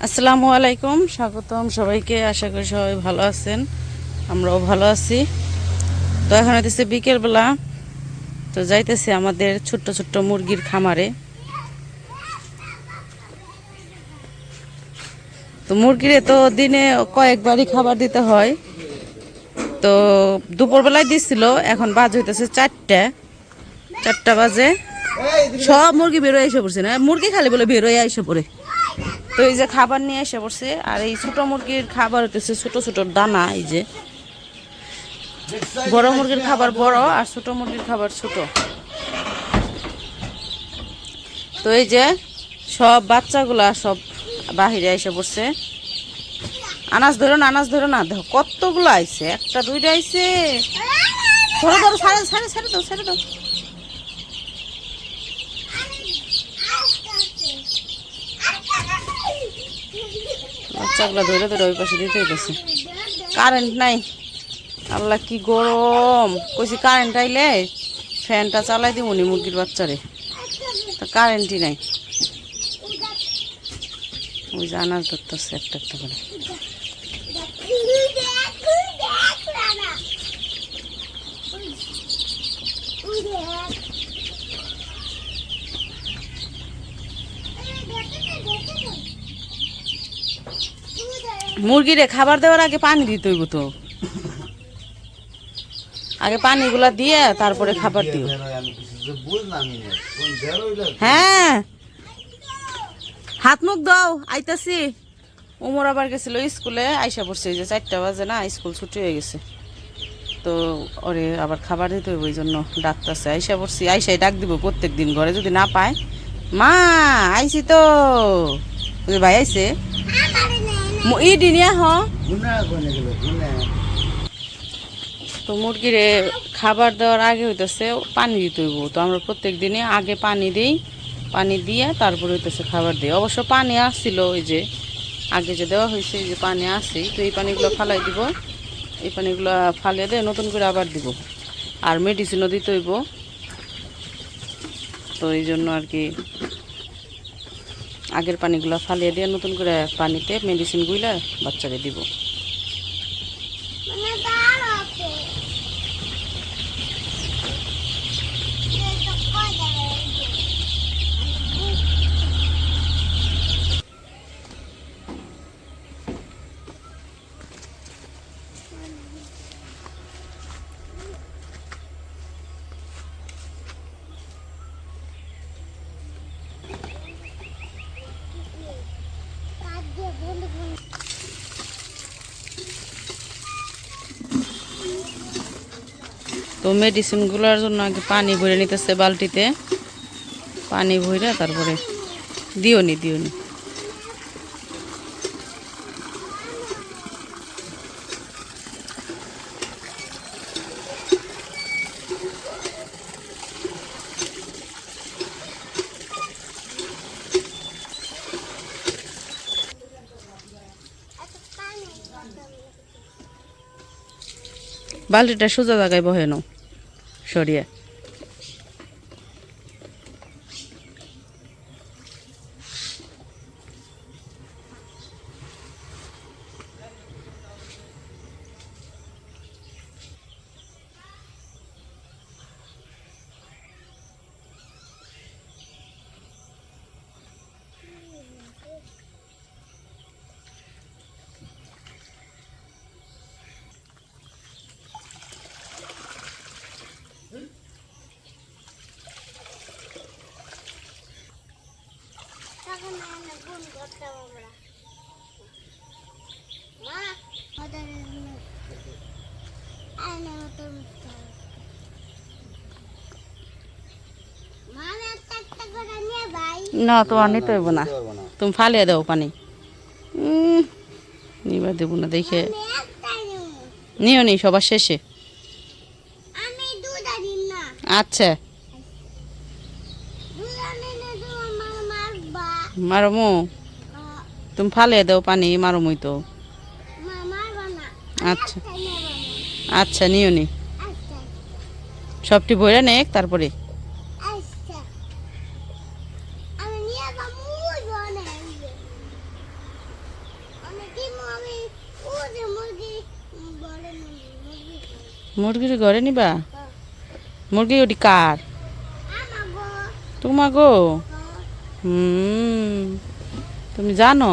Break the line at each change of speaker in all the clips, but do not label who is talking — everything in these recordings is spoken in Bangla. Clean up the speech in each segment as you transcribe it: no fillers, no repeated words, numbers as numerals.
আসসালামু আলাইকুম, স্বাগতম সবাইকে। আশা করি সবাই ভালো আছেন, আমরাও ভালো আছি। তো এখন হইতেছে বিকেলবেলা, তো যাইতেছি আমাদের ছোট্ট ছোট্ট মুরগির খামারে। তো মুরগিরে তো দিনে কয়েকবারই খাবার দিতে হয়। তো দুপুরবেলায় দিছিল, এখন বাজে হইতেছে 4টা বাজে। সব মুরগি বেরোয় এসে পড়ছে, না মুরগি খালি বলে বেরোয় এসে পড়ে। তো এই যে খাবার নিয়ে এসে পড়ছে, আর এই ছোট মুরগির খাবার হইতেছে ছোট ছোট দানা। এই যে বড় মুরগির খাবার বড় আর ছোট মুরগির খাবার ছোট। তো এই যে সব বাচ্চাগুলা সব বাহিরে এসে পড়ছে। আনাজ ধরো না, আনাজ ধরো না, দেখো কতগুলো আইছে, একটা দুইটা আইছে। ধরো ধরো, ছাড়ে ছাড়ে ছাড়ে দাও, ছাড়ে দাও। বাচ্চাগুলা ধরে ধরে ওই পাশে দিতে হইতেছে। কারেন্ট নাই, আল্লাহ কি গরম। কইছি কারেন্ট আইলে ফ্যানটা চালাই দিব নি মুরগির বাচ্চারে, তা কারেন্টই নাই। ওই যে আনাজ ধরতেছে একটা একটা করে। মুরগিরে খাবার দেওয়ার আগে পানি দিতে হইব তো, আগে পানিগুলা দিয়ে তারপরে খাবার দিও। হ্যাঁ, হাত মুখ দাও, আইতাছি। উমর আবার গেছিল স্কুলে, আইসা পড়ছে। এই যে 4টা বাজে না, স্কুল ছুটি হয়ে গেছে। তো ওরে আবার খাবার দিতে হইব, ওই জন্য ডাকতেছে। আইসা পড়ছি, আইসাই ডাক দিব প্রত্যেক দিন। ঘরে যদি না পায়, মা আইসি তো, ভাই আইসে ইডি নিয়ে হ। তো মুরগিরে খাবার দেওয়ার আগে হইতেছে পানি দিতে হইব। তো আমরা প্রত্যেক দিনে আগে পানি দিই, পানি দিয়ে তারপরে হইতেছে খাবার দিই। অবশ্য পানি আসছিল, ওই যে আগে যে দেওয়া হয়েছে, যে পানি আসেই। তো এই পানিগুলো ফালাই দিব, এই পানিগুলো ফালিয়ে দিয়ে নতুন করে আবার দিব। আর মেডিসিনও দিতে হইব। তো এই জন্য আর কি আগের পানিগুলো ফালিয়ে দিয়ে নতুন করে পানিতে মেডিসিন গুলা বাচ্চাকে দিব। তো মেডিসিনগুলোর জন্য আগে পানি ভরে নিতেছে বালতিতে, পানি ভরে তারপরে দিওনি। বালতিটা সোজা জায়গায় বহে নাও সরিয়ে। না তোমার নিতে হইব না, তুমি ফালিয়ে দাও পানি। নিবার দেব না দেখে নিও নি সবার শেষে। আচ্ছা মারমু, তুমি ফালিয়ে দাও পানি, মারমুই তো। আচ্ছা আচ্ছা নিও নি, সবটি ভরে নে তারপরে। মুরগির ঘরে নিবা? মুরগি ওটি কার? তোমা গো? তুমি জানো?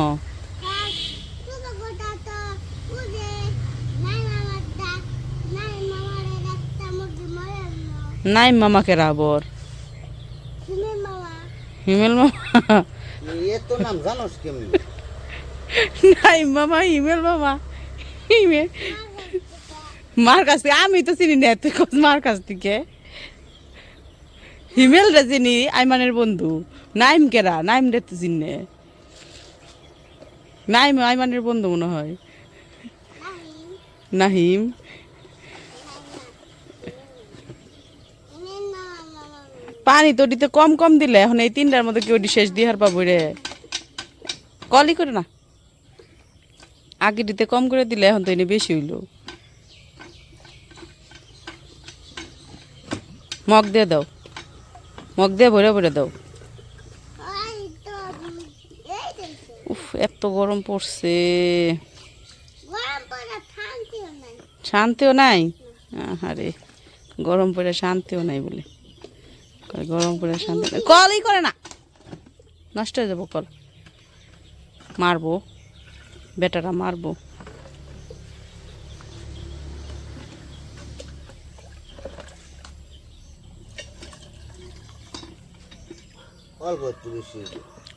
নাই মামাকে রাবর হিমেল মামা
তো নাম জানোস কেমন?
নাই মামা হিমেল মামা হিমেল মার কাছ থেকে আমি তো চিনি না তুই মার কাছ থেকে হিমেল রে চিনি আইমানের বন্ধু নাইম কেরা নাইম রে তো চিনে নাইম আইমানের বন্ধু মনে হয় নাহিম পানি তো ওটিতে কম কম দিলে এখন এই 3টার মধ্যে কি ওটি শেষ দিয়ে হার পাবো রে কলই করে না আগে দিতে কম করে দিলে এখন তো এনে বেশি হইল মগ দিয়ে দাও মগ দিয়ে ভরে ভরে দাও উফ এত গরম পড়ছে শান্তিও নাই আরে গরম পড়ে শান্তিও নাই বলে গরম পড়ে শান্তি কলই করে না নষ্ট হয়ে যাবো কল মারবো বেটারা মারবো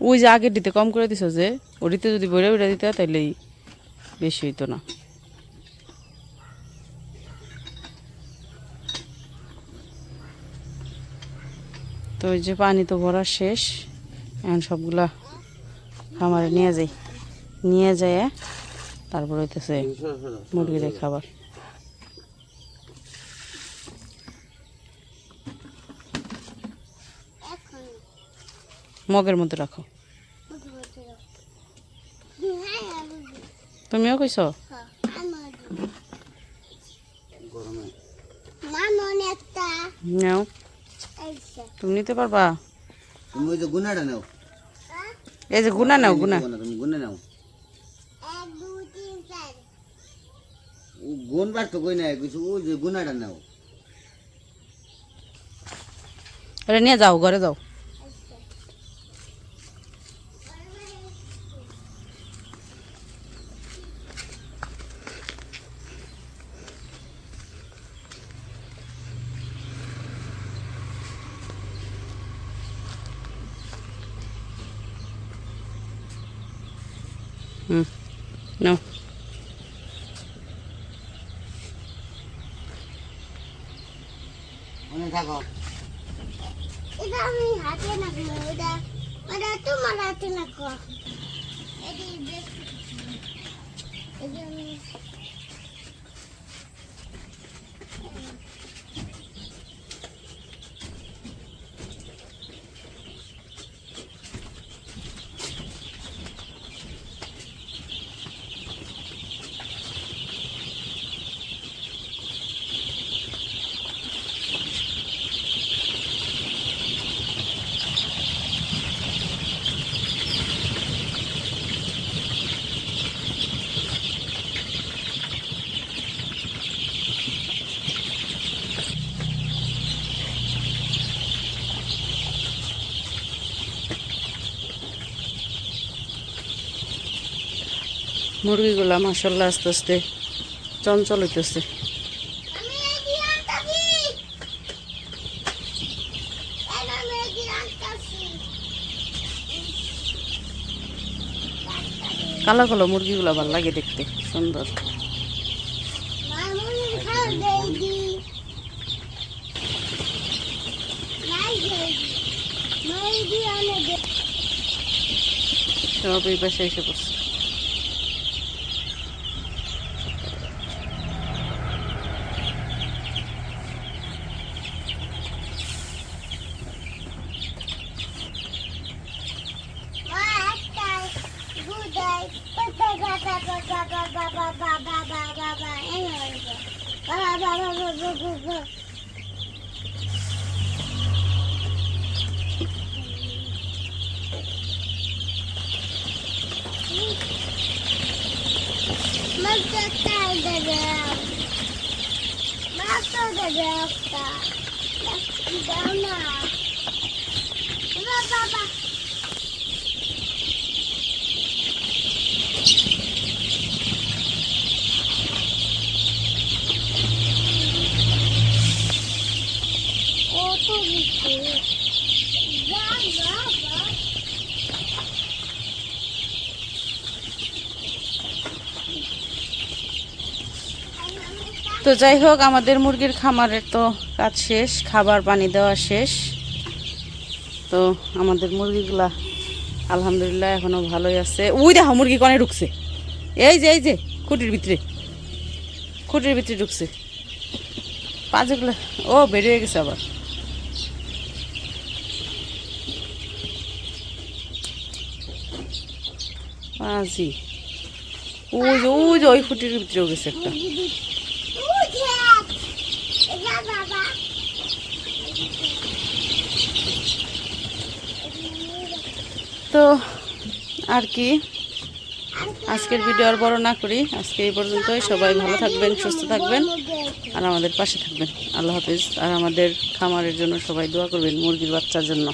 ওই যে আগের দিতে কম করে দিছ যে ওটিতে যদি বইরা উড়া দিতে তাহলে বেশি হইতো না তো ওই যে পানি তো ভরা শেষ এখন সবগুলা খামারে নিয়ে যায় তারপর হইতেছে মুরগির খাবার মগের মধ্যে রাখো তুমিও কইছ নাও তুমি নিতে পারবা
তুমি ওই যে গুনাটা নাও
এই যে গুনা নাও গুনা
তুমি গুনে নাও গুনবার তো কই নাই কিছু ওই যে গুনাটা নাও
আরে নিয়ে যাও ঘরে যাও নাও
মনে থাকো
এটা আমি হাতে রাখবো ওটা তোমার হাতে রাখো
মুরগিগুলা মাশাআল্লাহ আস্তে আস্তে চঞ্চল হইতেছে কালো কালো মুরগিগুলা ভালো লাগে দেখতে সুন্দর সব এই পাশে এসে পড়ছে
বাবা ও তো দিচ্ছে বাবা
তো যাই হোক, আমাদের মুরগির খামারের তো কাজ শেষ, খাবার পানি দেওয়া শেষ। তো আমাদের মুরগিগুলা আলহামদুলিল্লাহ এখনো ভালোই আছে। ওই দেখো মুরগি কনে ঢুকছে, এই যে খুঁটির ভিতরে ঢুকছে পাঁচগুলা। ও বেরিয়ে গেছে আবার। পাঁচি ওই খুঁটির ভিতরেও গেছে একটা। তো আর কি, আজকের ভিডিও আর বড় না করি, আজকে এই পর্যন্তই। সবাই ভালো থাকবেন, সুস্থ থাকবেন, আর আমাদের পাশে থাকবেন। আল্লাহ হাফিজ। আর আমাদের খামারের জন্য সবাই দোয়া করবেন, মুরগির বাচ্চার জন্য।